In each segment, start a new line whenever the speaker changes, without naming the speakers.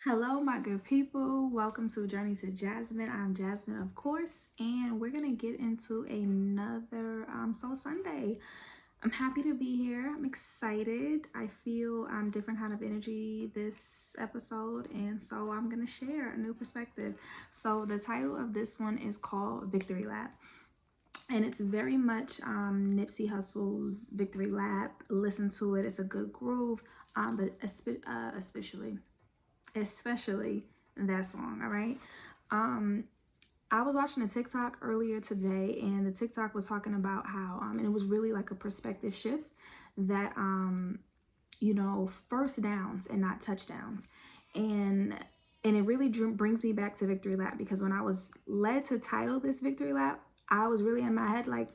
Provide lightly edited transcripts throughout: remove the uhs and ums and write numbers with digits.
Hello, my good people. Welcome to Journey to Jasmine. I'm Jasmine, of course, and we're gonna get into another Soul Sunday. I'm happy to be here. I'm excited. I feel different kind of energy this episode, and so I'm gonna share a new perspective. So the title of this one is called Victory Lap, and it's very much Nipsey Hussle's Victory Lap. Listen to it; it's a good groove, but especially that song. All right. um I was watching a TikTok earlier today, and the TikTok was talking about how and it was really like a perspective shift that first downs and not touchdowns. And it really brings me back to Victory Lap, because when I was led to title this Victory Lap, I was really in my head like,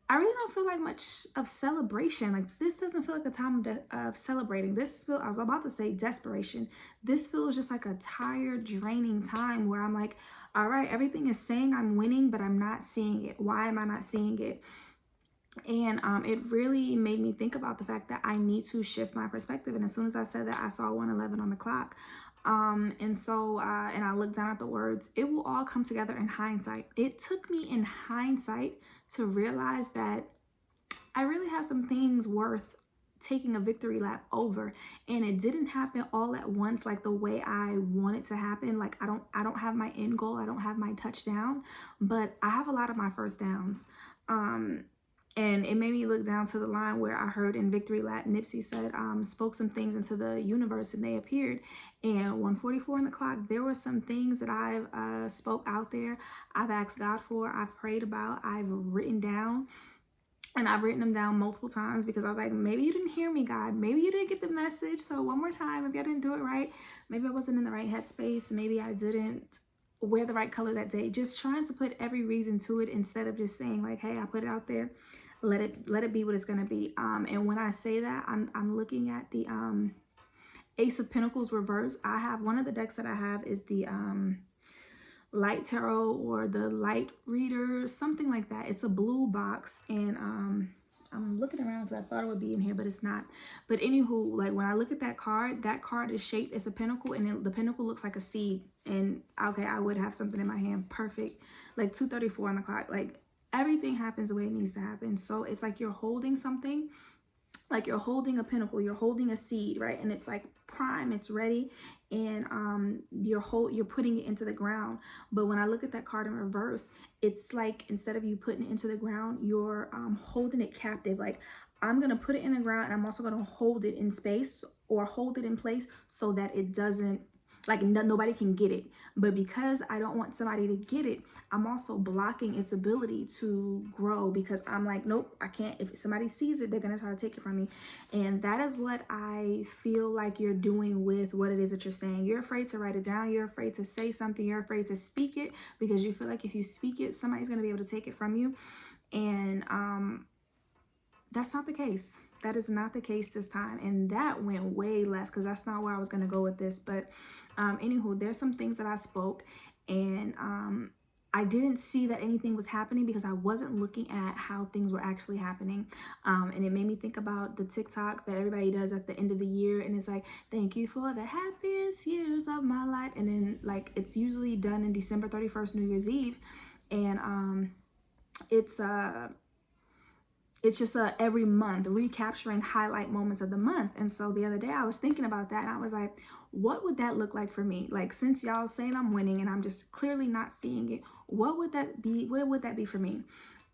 I really don't feel like much of celebration. Like, this doesn't feel like a time of celebrating. I was about to say desperation. This feels just like a tired, draining time where I'm like, all right, everything is saying I'm winning, but I'm not seeing it. Why am I not seeing it? And it really made me think about the fact that I need to shift my perspective. And as soon as I said that, I saw 1:11 on the clock. And I looked down at the words, it will all come together in hindsight. It took me in hindsight to realize that I really have some things worth taking a victory lap over, and it didn't happen all at once like the way I want it to happen. Like, I don't have my end goal, I don't have my touchdown, but I have a lot of my first downs. And it made me look down to the line where I heard in Victory Lap, Nipsey said, spoke some things into the universe and they appeared. And 1:44 on the clock, there were some things that I've spoke out there. I've asked God for, I've prayed about, I've written down. And I've written them down multiple times because I was like, maybe you didn't hear me, God. Maybe you didn't get the message. So one more time, maybe I didn't do it right. Maybe I wasn't in the right headspace. Maybe I didn't wear the right color that day. Just trying to put every reason to it instead of just saying like, hey, I put it out there. Let it be what it's gonna be. And when I say that, I'm looking at the Ace of Pentacles reverse. I have one of the decks that I have is the Light Tarot or the Light Reader, something like that. It's a blue box, and I'm looking around because I thought it would be in here, but it's not. But anywho, like when I look at that card is shaped as a pentacle, and the pentacle looks like a seed. And okay, I would have something in my hand. Perfect. Like 2:34 on the clock. Like, everything happens the way it needs to happen. So it's like you're holding something, like you're holding a pinnacle, you're holding a seed, right? And it's like prime, it's ready, and you're putting it into the ground. But when I look at that card in reverse, it's like instead of you putting it into the ground, you're holding it captive. Like, I'm gonna put it in the ground, and I'm also gonna hold it in space or hold it in place so that it doesn't, like, nobody can get it. But because I don't want somebody to get it, I'm also blocking its ability to grow, because I'm like, nope, I can't. If somebody sees it, they're gonna try to take it from me. And that is what I feel like you're doing with what it is that you're saying. You're afraid to write it down, you're afraid to say something, you're afraid to speak it, because you feel like if you speak it, somebody's gonna be able to take it from you. And that's not the case. That is not the case this time. And that went way left, because that's not where I was going to go with this. But anywho, there's some things that I spoke, and I didn't see that anything was happening because I wasn't looking at how things were actually happening. And it made me think about the TikTok that everybody does at the end of the year. And it's like, thank you for the happiest years of my life. And then, like, it's usually done in December 31st, New Year's Eve. And it's just every month recapturing highlight moments of the month. And so the other day I was thinking about that, and I was like, what would that look like for me? Like, since y'all saying I'm winning and I'm just clearly not seeing it, what would that be? What would that be for me?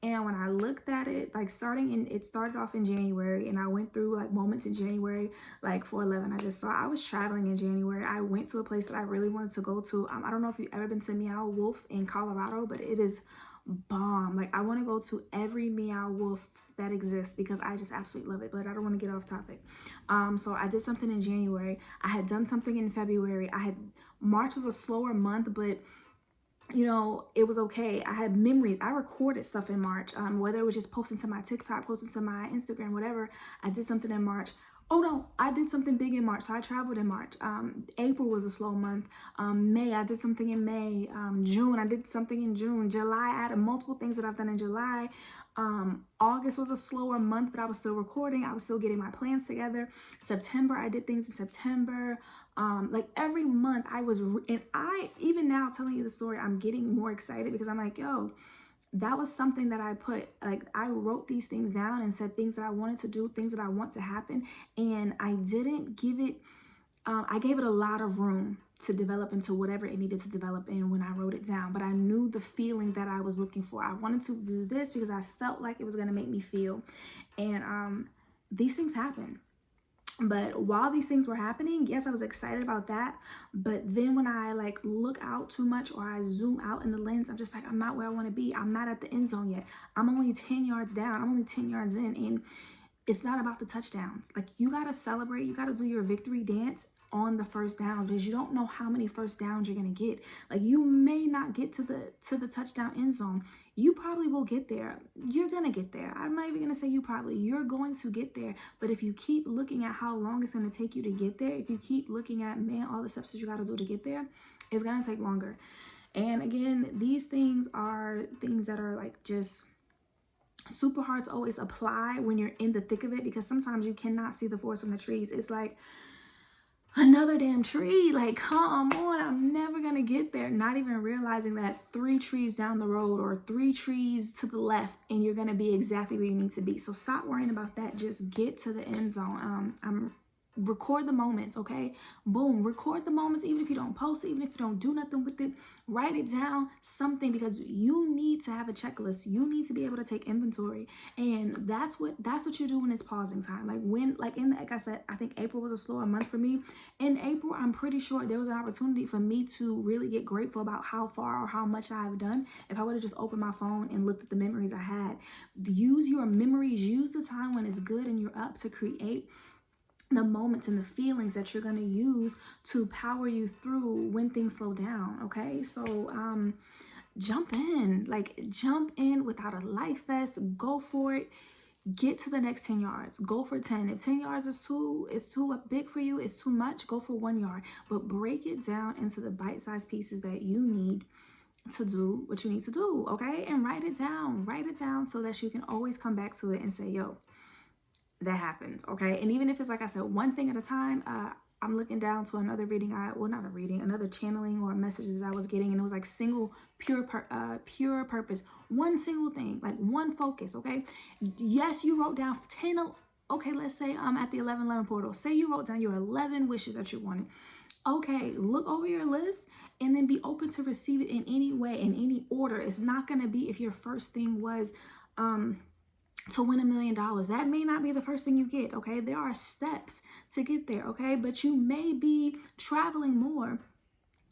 And when I looked at it, like, it started off in January, and I went through like moments in January, like 4/11. I was traveling in January. I went to a place that I really wanted to go to. I don't know if you've ever been to Meow Wolf in Colorado, but it is bomb. Like, I want to go to every Meow Wolf that exists because I just absolutely love it. But I don't want to get off topic. So I did something in January. I had done something in February. March was a slower month, but it was okay. I had memories. I recorded stuff in March, whether it was just posting to my TikTok, posting to my Instagram, whatever. I did something in March. Oh no, I did something big in March. So I traveled in March. April was a slow month. May, I did something in May. June, I did something in June. July, I had multiple things that I've done in July. August was a slower month, but I was still recording. I was still getting my plans together. September, I did things in September. Like every month I was, and I, even now telling you the story, I'm getting more excited because I'm like, yo, that was something that I put, like I wrote these things down and said things that I wanted to do, things that I want to happen. And I didn't give it, I gave it a lot of room to develop into whatever it needed to develop in when I wrote it down. But I knew the feeling that I was looking for. I wanted to do this because I felt like it was going to make me feel. And these things happen. But while these things were happening, yes, I was excited about that. But then when I like look out too much or I zoom out in the lens, I'm just like, I'm not where I want to be. I'm not at the end zone yet. I'm only 10 yards down. I'm only 10 yards in. And it's not about the touchdowns. Like you got to celebrate. You got to do your victory dance on the first downs because you don't know how many first downs you're going to get. Like you may not get to the touchdown end zone. You probably will get there. You're going to get there. I'm not even going to say you probably. You're going to get there. But if you keep looking at how long it's going to take you to get there, if you keep looking at, man, all the steps that you got to do to get there, it's going to take longer. And again, these things are things that are like just super hard to always apply when you're in the thick of it, because sometimes you cannot see the forest from the trees. It's like another damn tree, like come on, I'm never gonna get there, not even realizing that 3 trees down the road or 3 trees to the left and you're gonna be exactly where you need to be. So stop worrying about that, just get to the end zone. Record the moments, okay? Boom, record the moments. Even if you don't post it, even if you don't do nothing with it, write it down, something, because you need to have a checklist. You need to be able to take inventory. And that's what you do when it's pausing time. Like when, like I said, I think April was a slower month for me. In April, I'm pretty sure there was an opportunity for me to really get grateful about how far or how much I've done if I would have just opened my phone and looked at the memories I had. Use your memories, use the time when it's good and you're up to create the moments and the feelings that you're going to use to power you through when things slow down. Okay, so jump in without a life vest. Go for it. Get to the next 10 yards. Go for 10. If 10 yards is too big for you, it's too much, go for 1 yard. But break it down into the bite-sized pieces that you need to do what you need to do. Okay, and write it down so that you can always come back to it and say, yo, that happens. Okay, and even if it's, like I said, one thing at a time. I'm looking down to another reading, another channeling or messages I was getting, and it was like single pure purpose, one single thing, like one focus. Okay, yes, you wrote down 10. Okay, let's say at the 11:11 portal, say you wrote down your 11 wishes that you wanted. Okay, look over your list and then be open to receive it in any way, in any order. It's not going to be if your first thing was to win $1 million. That may not be the first thing you get. Okay, there are steps to get there. Okay, but you may be traveling more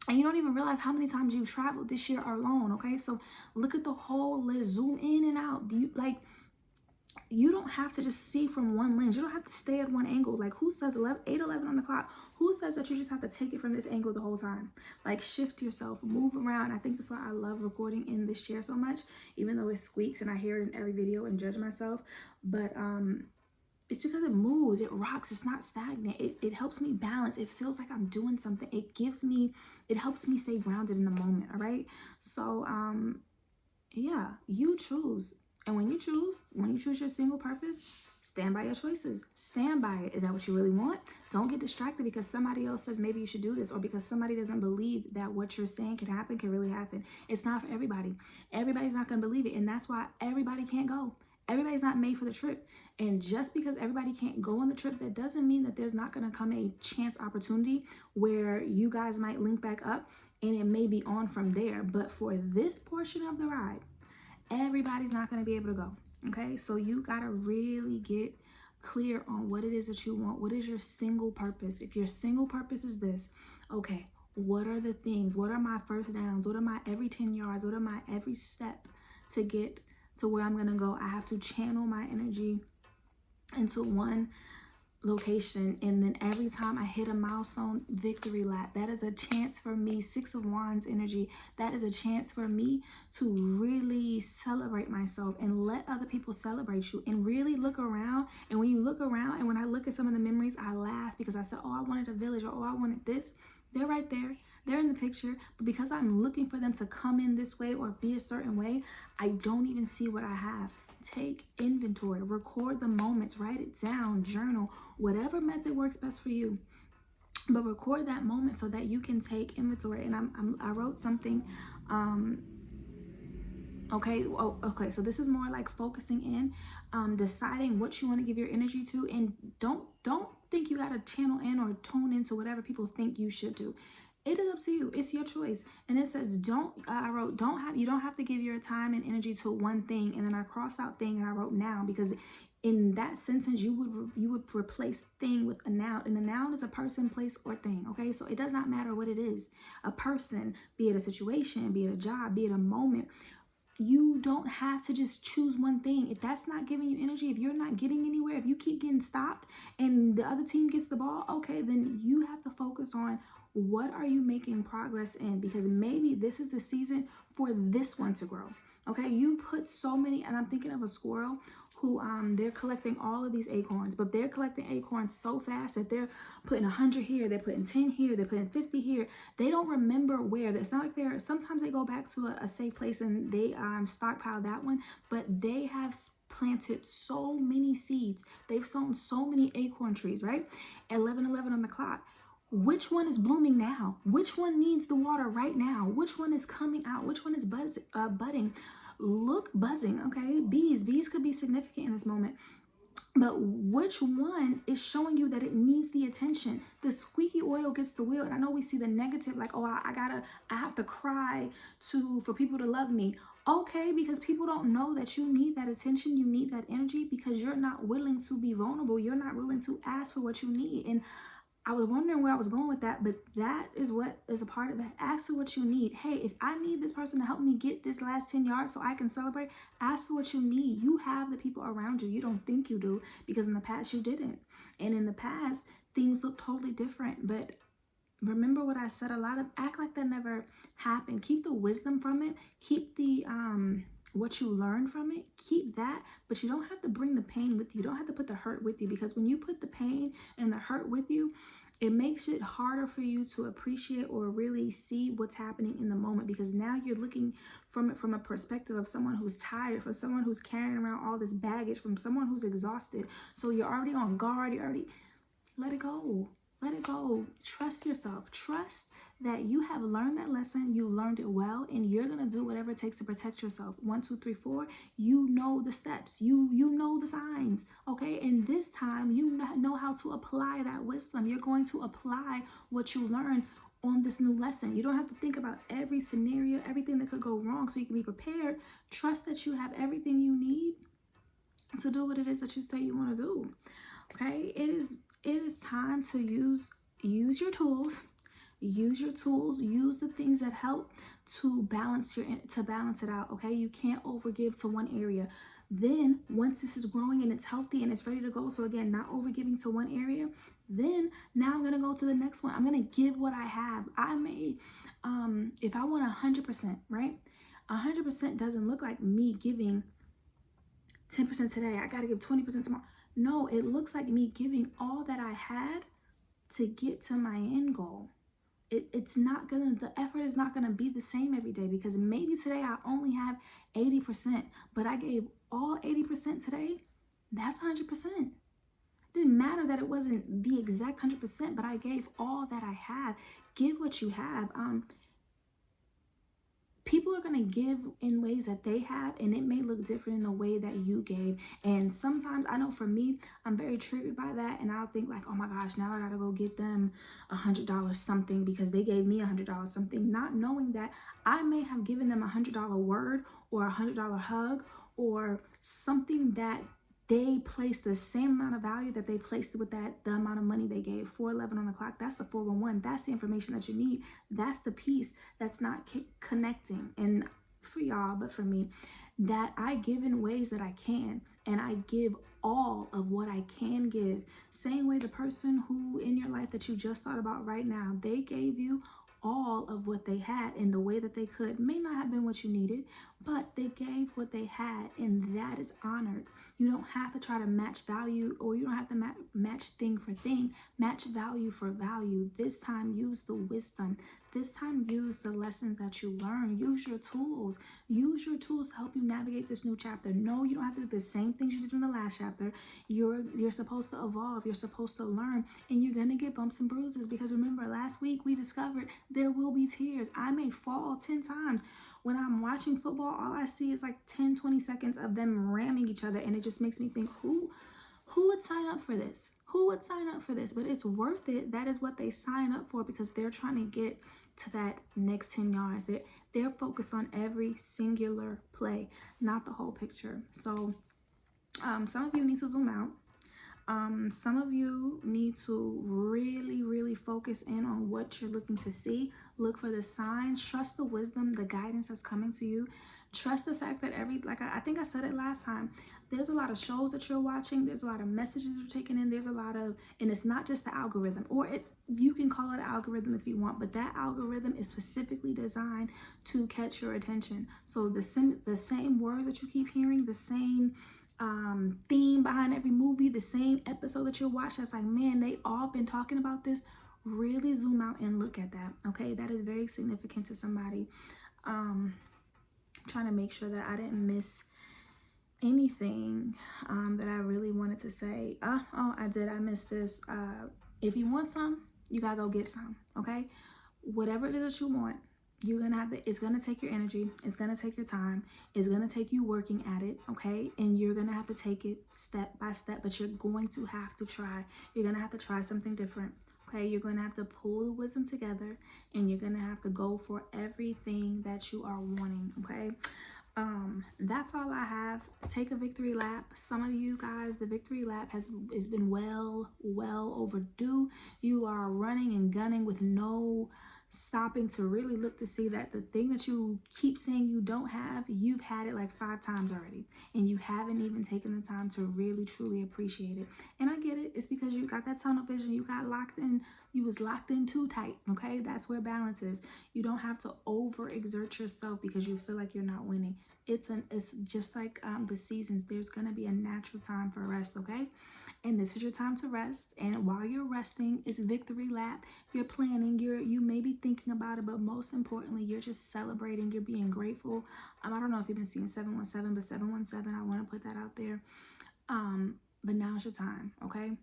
and you don't even realize how many times you've traveled this year alone. Okay, so look at the whole list, zoom in and out. You don't have to just see from one lens. You don't have to stay at one angle. Like who says 8:11 on the clock? Who says that you just have to take it from this angle the whole time? Like shift yourself, move around. I think that's why I love recording in this chair so much, even though it squeaks and I hear it in every video and judge myself. But it's because it moves, it rocks, it's not stagnant. It helps me balance. It feels like I'm doing something. It helps me stay grounded in the moment. All right. So yeah, you choose. And when you choose your single purpose, stand by your choices. Stand by it. Is that what you really want? Don't get distracted because somebody else says maybe you should do this, or because somebody doesn't believe that what you're saying can really happen. It's not for everybody. Everybody's not going to believe it. And that's why everybody can't go. Everybody's not made for the trip. And just because everybody can't go on the trip, that doesn't mean that there's not going to come a chance opportunity where you guys might link back up and it may be on from there. But for this portion of the ride, everybody's not going to be able to go. Okay, so you got to really get clear on what it is that you want. What is your single purpose? If your single purpose is this, okay, what are the things? What are my first downs? What are my every 10 yards? What are my every step to get to where I'm going to go? I have to channel my energy into one location, and then every time I hit a milestone, victory lap. That is a chance for me, 6 of Wands energy. That is a chance for me to really celebrate myself and let other people celebrate you, and really look around. And when you look around, and when I look at some of the memories, I laugh because I said, oh, I wanted a village, or oh, I wanted this. They're right there. They're in the picture. But because I'm looking for them to come in this way or be a certain way, I don't even see what I have. Take inventory, record the moments, write it down, journal, whatever method works best for you. But record that moment so that you can take inventory. And I wrote something. Okay. Oh, okay. So this is more like focusing in, deciding what you want to give your energy to, and don't think you got to channel in or tune into whatever people think you should do. It is up to you. It's your choice. And it says I wrote you don't have to give your time and energy to one thing. And then I crossed out thing and I wrote noun, because in that sentence you would replace thing with a noun, and a noun is a person, place, or thing. Okay, so it does not matter what it is. A person, be it a situation, be it a job, be it a moment. You don't have to just choose one thing. If that's not giving you energy, if you're not getting anywhere, if you keep getting stopped and the other team gets the ball, okay, then you have to focus on what are you making progress in, because maybe this is the season for this one to grow. Okay, you put so many, and I'm thinking of a squirrel who they're collecting all of these acorns, but they're collecting acorns so fast that they're putting 100 here, they're putting 10 here, they're putting 50 here. They don't remember where. It's not like sometimes they go back to a safe place and they stockpile that one, but they have planted so many seeds. They've sown so many acorn trees, right? 11:11 on the clock. Which one is blooming now? Which one needs the water right now? Which one is coming out? Which one is budding? Look, buzzing, okay? Bees could be significant in this moment. But which one is showing you that it needs the attention? The squeaky oil gets the wheel. And I know we see the negative, like, oh, I have to cry for people to love me. Okay, because people don't know that you need that attention, you need that energy, because you're not willing to be vulnerable. You're not willing to ask for what you need. And I was wondering where I was going with that, but that is what is a part of it. Ask for what you need. Hey, if I need this person to help me get this last 10 yards so I can celebrate, ask for what you need. You have the people around you. You don't think you do, because in the past you didn't. And in the past, things look totally different. But remember what I said, act like that never happened. Keep the wisdom from it. Keep the what you learned from it. Keep that, but you don't have to bring the pain with you. You don't have to put the hurt with you, because when you put the pain and the hurt with you, it makes it harder for you to appreciate or really see what's happening in the moment, because now you're looking from it from a perspective of someone who's tired, for someone who's carrying around all this baggage, from someone who's exhausted. So you're already on guard. Let it go. Let it go. Trust yourself. Trust that you have learned that lesson. You learned it well, and you're going to do whatever it takes to protect yourself. 1, 2, 3, 4. You know the steps. You know the signs. Okay. And this time you know how to apply that wisdom. You're going to apply what you learned on this new lesson. You don't have to think about every scenario, everything that could go wrong, so you can be prepared. Trust that you have everything you need to do what it is that you say you want to do. Okay. It is time to use your tools. Use your tools. Use the things that help to balance it out. Okay, you can't overgive to one area. Then once this is growing and it's healthy and it's ready to go, so again, not overgiving to one area, then now I'm gonna go to the next one. I'm gonna give what I have. I may, if I want 100%, right? 100% doesn't look like me giving 10% today. I gotta give 20% tomorrow. No, it looks like me giving all that I had to get to my end goal. The effort is not gonna be the same every day, because maybe today I only have 80%, but I gave all 80% today. That's 100%. It didn't matter that it wasn't the exact 100%, but I gave all that I have. Give what you have. People are going to give in ways that they have, and it may look different in the way that you gave. And sometimes, I know for me, I'm very triggered by that, and I'll think like, oh my gosh, now I gotta go get them $100 something because they gave me $100 something, not knowing that I may have given them $100 word or $100 hug or something that they placed the same amount of value that they placed with the amount of money they gave. 411 on the clock. That's the 411. That's the information that you need. That's the piece that's not connecting. And for y'all, but for me, that I give in ways that I can, and I give all of what I can give. Same way the person who in your life that you just thought about right now, they gave you all of what they had in the way that they could. May not have been what you needed, but they gave what they had, and that is honored. You don't have to try to match value, or you don't have to match thing for thing. Match value for value. This time, use the wisdom. This time, use the lessons that you learn. Use your tools. Use your tools to help you navigate this new chapter. No, you don't have to do the same things you did in the last chapter. You're supposed to evolve. You're supposed to learn, and you're gonna get bumps and bruises, because remember, last week we discovered there will be tears. I may fall 10 times. When I'm watching football, all I see is like 10-20 seconds of them ramming each other, and it just makes me think, who would sign up for this? Who would sign up for this? But it's worth it. That is what they sign up for, because they're trying to get to that next 10 yards. They're focused on every singular play, not the whole picture. So some of you need to zoom out. Some of you need to really, really focus in on what you're looking to see. Look for the signs. Trust the wisdom, the guidance that's coming to you. Trust the fact that I think I said it last time, there's a lot of shows that you're watching. There's a lot of messages you're taking in. There's a lot of, and it's not just the algorithm, you can call it an algorithm if you want, but that algorithm is specifically designed to catch your attention. So the same words that you keep hearing, the same theme behind every movie, the same episode that you watch, that's like, man, they all been talking about this. Really zoom out and look at that. Okay, that is very significant to somebody. Trying to make sure that I didn't miss anything that I really wanted to say. I did. I missed this. If you want some, you gotta go get some. Okay, whatever it is that you want, you're gonna have to, it's gonna take your energy, it's gonna take your time, it's gonna take you working at it. Okay, and you're gonna have to take it step by step, but you're going to have to try. You're gonna have to try something different. Okay, you're gonna have to pull the wisdom together, and you're gonna have to go for everything that you are wanting. Okay, that's all I have. Take a victory lap. Some of you guys, the victory lap has been well overdue. You are running and gunning with no stopping to really look to see that the thing that you keep saying you don't have, you've had it like 5 times already, and you haven't even taken the time to really truly appreciate it. And I get it. It's because you got that tunnel vision. You got locked in. You was locked in too tight. Okay, that's where balance is. You don't have to overexert yourself because you feel like you're not winning. It's just like the seasons. There's gonna be a natural time for rest. Okay, and this is your time to rest. And while you're resting, it's victory lap. You're planning. You may be thinking about it, but most importantly, you're just celebrating. You're being grateful. I don't know if you've been seeing 717, but 717. I want to put that out there. But now's your time. Okay,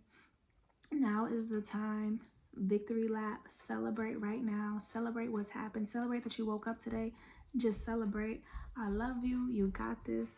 now is the time. Victory lap. Celebrate right now. Celebrate what's happened. Celebrate that you woke up today. Just celebrate. I love you. You got this.